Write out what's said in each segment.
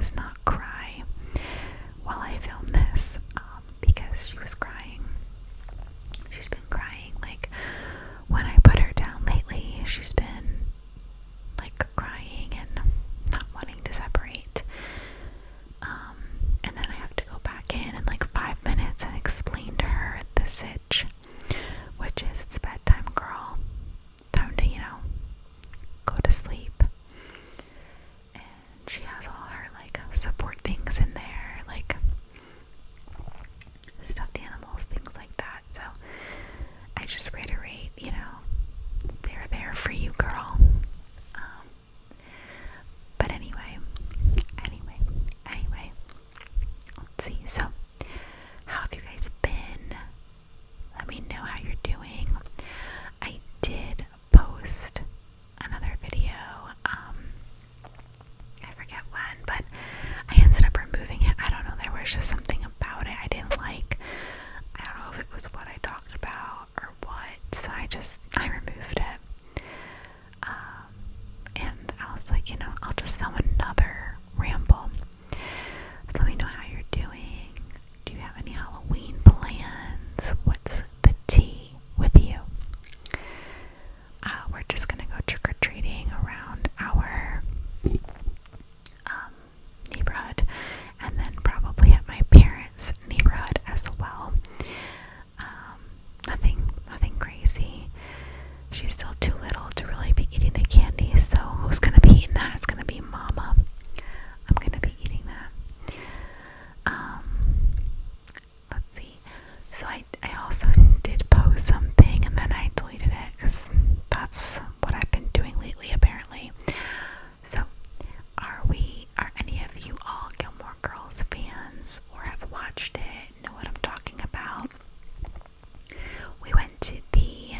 does not cry while I film this, because she was crying. She's been crying, like, when I put her down lately, she's been, like, crying and not wanting to separate. And then I have to go back in like 5 minutes and explain to her the sitch, which is it's bedtime, girl. Time to, go to sleep. And she has all her, like, support things in there, like stuffed animals, things like that. So I just reiterate, they're there for you, girl. But anyway, let's see. So, how have you guys been? Let me know how you're doing. I did post another video, I forget when, but I ended up removing it. I don't know, there was just something about it I didn't like. I don't know if it was what I talked about or what, so I removed it. And I was like, I'll just film another ramble. So let me know how you're doing. Do you have any Halloween plans? What's the tea with you? We're just gonna go trick-or-treating around our neighborhood, and then probably at my parents' neighborhood as well. Nothing crazy. She's still too little to really be eating the candy, so who's gonna be eating that? It's gonna be Mama. I'm gonna be eating that. Let's see. So I also did post something and then I deleted it because that's what I've been doing lately, apparently. So are any of you all Gilmore Girls fans or have watched it, know what I'm talking about? We went to the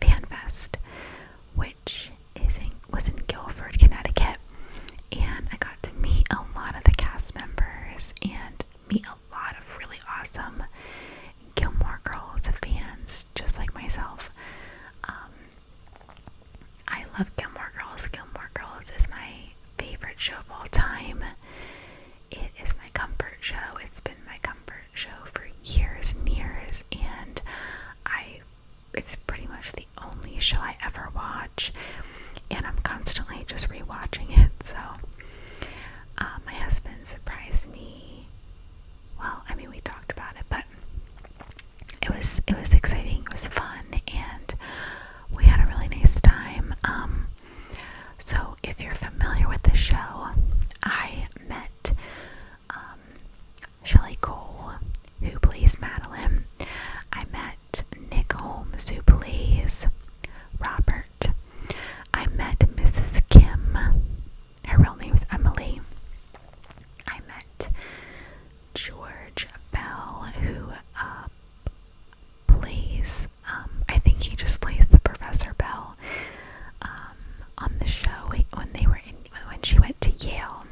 FanFest, which was in Guilford, Connecticut, and I got to meet a lot of the cast members and meet a lot of really awesome Gilmore Girls fans, just like myself. I love Gilmore Girls. Gilmore Girls is my favorite show of all time. It is my comfort show. It's been my comfort show for years and years, and it's pretty much the only show I ever watch, and I'm constantly just rewatching it. So my husband surprised me. Well, I mean, we talked about it, but it was exciting. It was fun, and we had a really nice time. So if you're familiar with the show, I met Shelley Cole, who plays Madeline. I met Nick Holmes, who plays Robert. I met Mrs. Kim. Her real name is Emily. I met George Bell, who plays, I think he just plays the Professor Bell on the show when she went to Yale.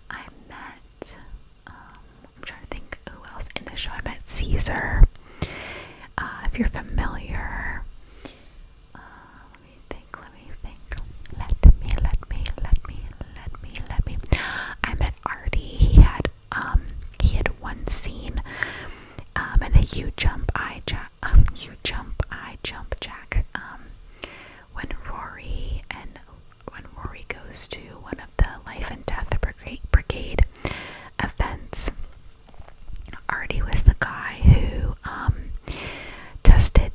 I met, I'm trying to think who else in the show. I met Caesar. If you're familiar, let me think. Let me. I met Artie. He had one scene, in the You Jump, I Jump Jack, when Rory goes to one of the life and death brigade events. Artie was the guy who tested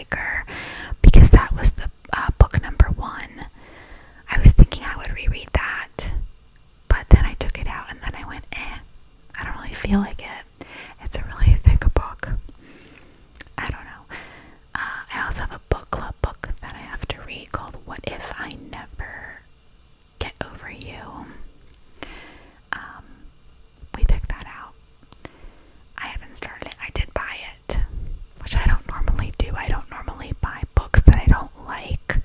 icebreaker because that was the book number 1. I was thinking I would reread that, but then I took it out and then I went, I don't really feel like it. It's a really thick book. I don't know. I also have a book club book that I have to read called What If I Never Get Over You. We picked that out. I haven't started it. I did buy it, which I don't normally do. I don't normally buy books that I don't like.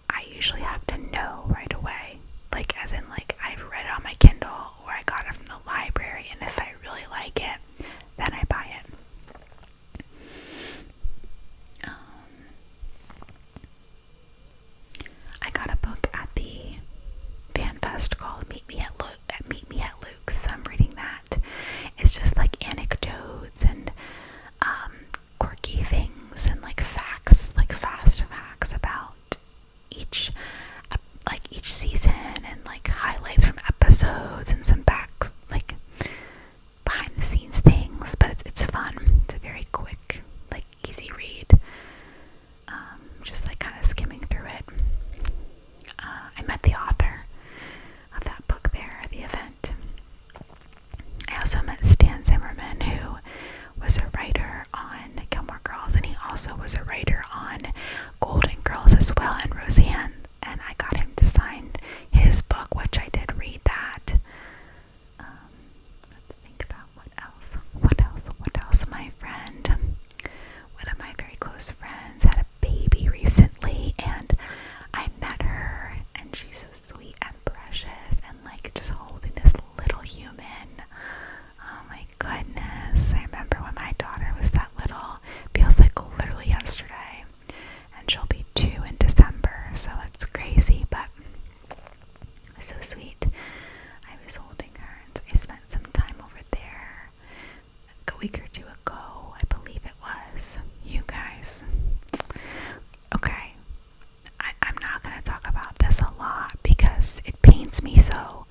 I usually have to know right away. Like, as in, like, I've read it on my Kindle or I got it from the library, and if I really like it, then I buy it. I got a book at the FanFest called Meet Me at Luke's. I'm reading that. It's just like anecdotes and quirky things and like facts, like fast facts about each season, and like highlights from episodes and some like behind the scenes things. But it's fun. It's a very quick, like easy read. Just like kind of skimming through it. I met the author of that book there at the event. I also met Stan Zimmerman, who was a writer on Gilmore Girls, and he also was a writer on Golden Girls as well, and Roseanne, and I got him to sign his book, which I did read that. Let's think about what else. My friend, one of my very close friends, had a baby recently, and I met her, and she's so sweet and precious, and like just holding this little human. Oh my goodness. I remember when my daughter was that little. Feels like literally yesterday. And she'll be 2 in December, so it's crazy, but so sweet. I was holding her, and I spent some time over there a week or 2 ago, I believe it was. You guys. Okay. I'm not going to talk about this a lot because it pains me so.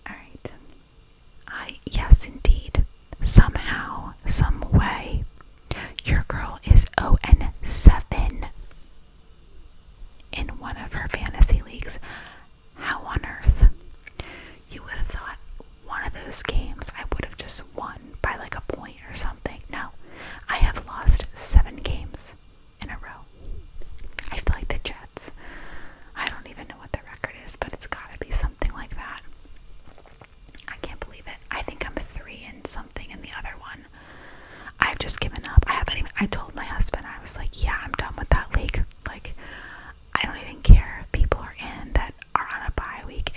Alright. Yes indeed, somehow, some way, your girl is 0-7 in one of her fantasy leagues. How on earth? You would have thought one of those games I would have just won by like a point or something. No, I have lost 7 games in a row. I feel like the Jets. I don't even know what the record is, but it's gotta be something like that. I can't believe it. I think I'm 3 and something in the other one. I've just given up. I told my husband, I was like, yeah, I'm done with that league. Like, I don't even care if people are in that are on a bye week.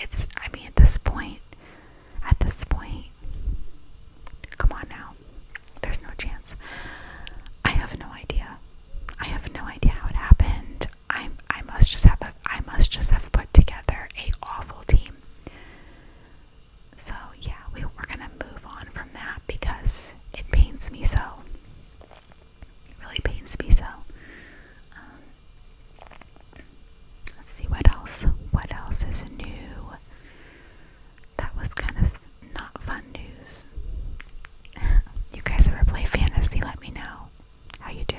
At this point, come on now. There's no chance. I have no idea. How it happened. I must just have put together a awful team. So yeah, we're gonna move on from that because it pains me so. It really pains me so. Let's see what else. What else is new? That was kind of not fun news. You guys ever play fantasy? Let me know how you do.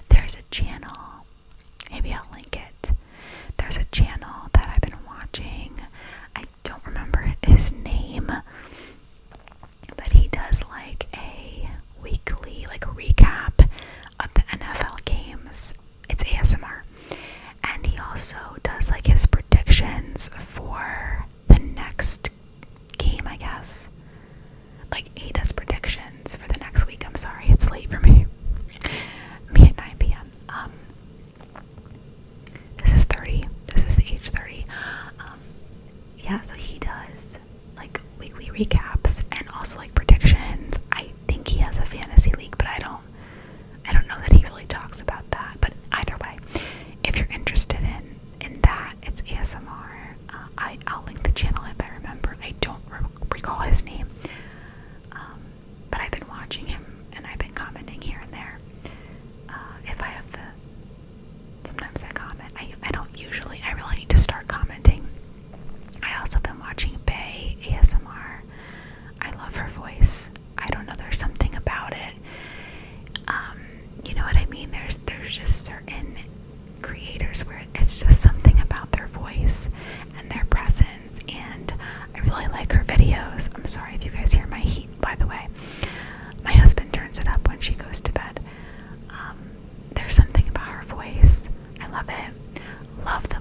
There's a channel. Maybe I'll link it. There's a channel that I've been watching. I don't remember his name, but he does like a weekly recap of the NFL games. It's ASMR, and he also does like his predictions for the next game, I guess. Like, he does predictions for the next week. I'm sorry, it's late for me. Me at 9 p.m. This is the age 30. Yeah, so he does like weekly recaps and also like predictions. I think he has a fantasy league, but I don't know that he really talks about that. But either way, if you're interested in that, it's ASMR. I'll link the channel if I remember. I don't recall his name. But I've been watching him and I've been commenting here and there. If I have sometimes I comment. I don't usually. I really need to start commenting. I also been watching Baeasmr. I love her voice. I don't know, there's something about it. You know what I mean? mean, there's just certain creators where it's just something about their voice and their presence, and I really like her videos. I'm sorry if you guys hear my heat, by the way. My husband turns it up when she goes to bed. There's something about her voice. I love it. Love the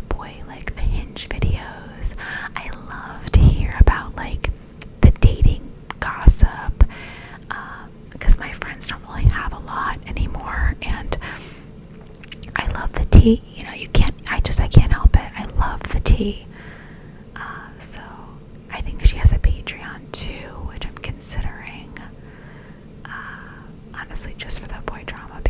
the Hinge videos. I love to hear about the dating gossip, because my friends don't really have a lot anymore, and I love the tea. I can't help it. I love the tea. So I think she has a Patreon too, which I'm considering. Honestly, just for the boy drama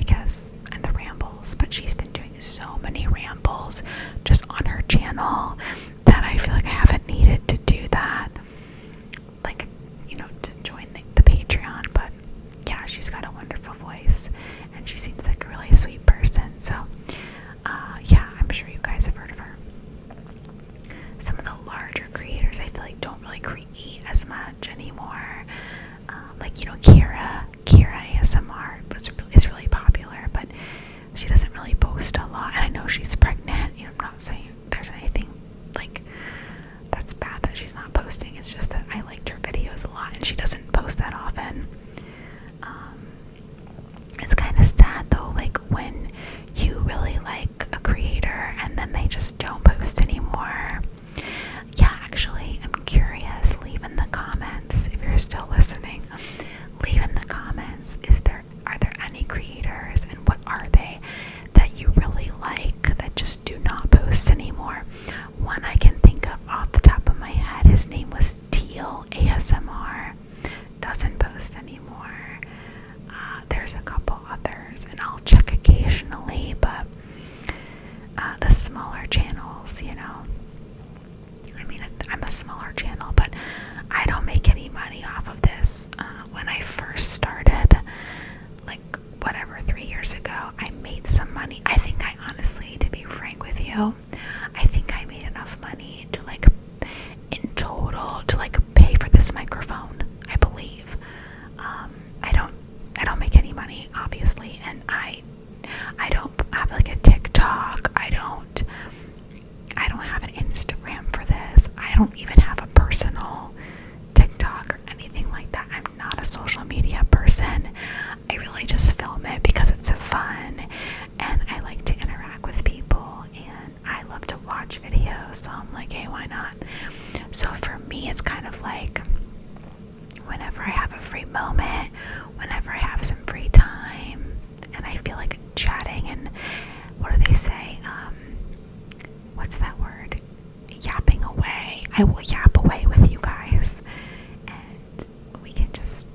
and the rambles. But she's been doing so many rambles just on her channel that I feel like I haven't needed to do that. To join the Patreon. But yeah, she's got a wonderful voice, and she seems like a really sweet person. So yeah, I'm sure you guys have heard of her. Some of the larger creators I feel like don't really create as much anymore. Kira ASMR is really popular, but she doesn't really post a lot. And I know she's pregnant. I'm not saying there's anything that's bad that she's not posting. It's just that I liked her videos a lot, and she doesn't post that often. It's kind of sad though, when you really like a creator and then they just don't post anymore. Yeah, actually, I'm curious. Leave in the comments if you're still listening. Leave in the comments. Are there any creators, and what are they that you really like that just do not post anymore? One I can think of off the top of my head, his name was TealASMR. Doesn't post anymore. There's a couple others, and I'll check occasionally, but the smaller channels, I'm a smaller channel, but I don't make any money off of this. When I first started, 3 years ago, I made some money. I think I honestly, to be frank with you, I think I made enough money to in total to pay for this microphone, I believe. I don't make any money, obviously, and I don't have a TikTok. I don't have an Instagram for this. I don't even have a personal TikTok or anything like that. I'm not a social media person. I really just film it because it's fun, and I like to interact with people, and I love to watch videos, so I'm like, hey, why not? So for me, it's kind of whenever I have a free moment, whenever I have some free time, and I feel like chatting, and what do they say? What's that word? Yapping away. I will yap away with you guys, and we can just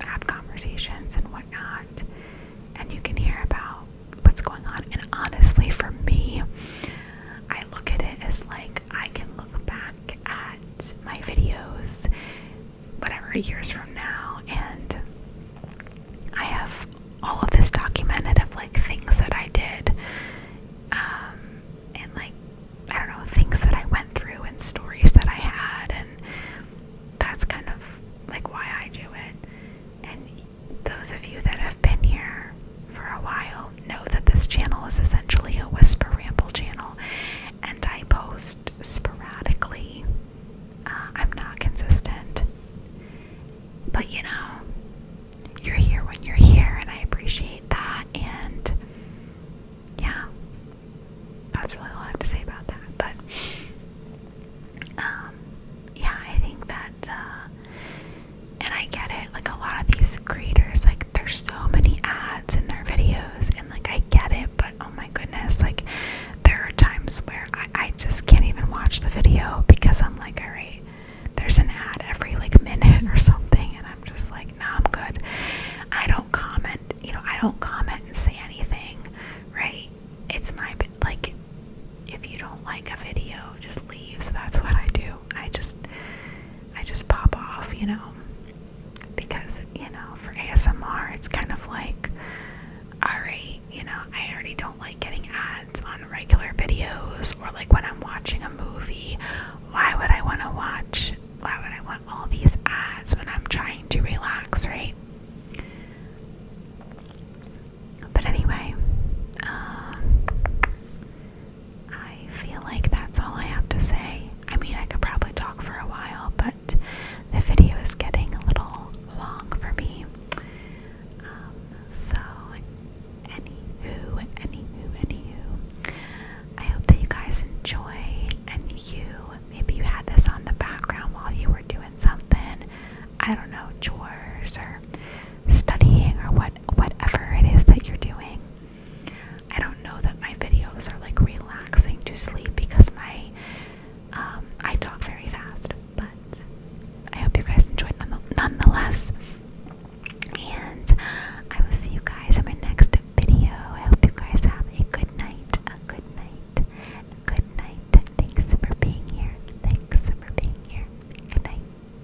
have conversations and whatnot, and you can hear about what's going on. And honestly, for me, I look at it as I can look back at my videos whatever years from now, and I have all of this documented of things that I did, and I don't know, things that I went through and stories that I had, and that's kind of why I do it. And those of you that have been here for a while know that this channel is essentially a whisper ramble channel, and I post sporadically. I'm not consistent, but you're here when you're here, and I appreciate that. And yeah, that's really all I have to say about that. But yeah, I think that and I get it, a lot of these creators, there's so many ads in their videos, and I get it, but oh my goodness, there are times where I just can't even watch the video because I'm alright, there's an ad every minute or something, and I'm just nah, I'm good. I don't comment, I don't comment and say anything, right? It's my, if you don't like a video, just leave. So that's what I do. I just pop off, because, for ASMR, it's kind of alright, I already don't like getting ads on regular videos, or when I'm watching a movie. Why would I want all these ads when I'm trying to relax, right? But anyway, I don't know, chores or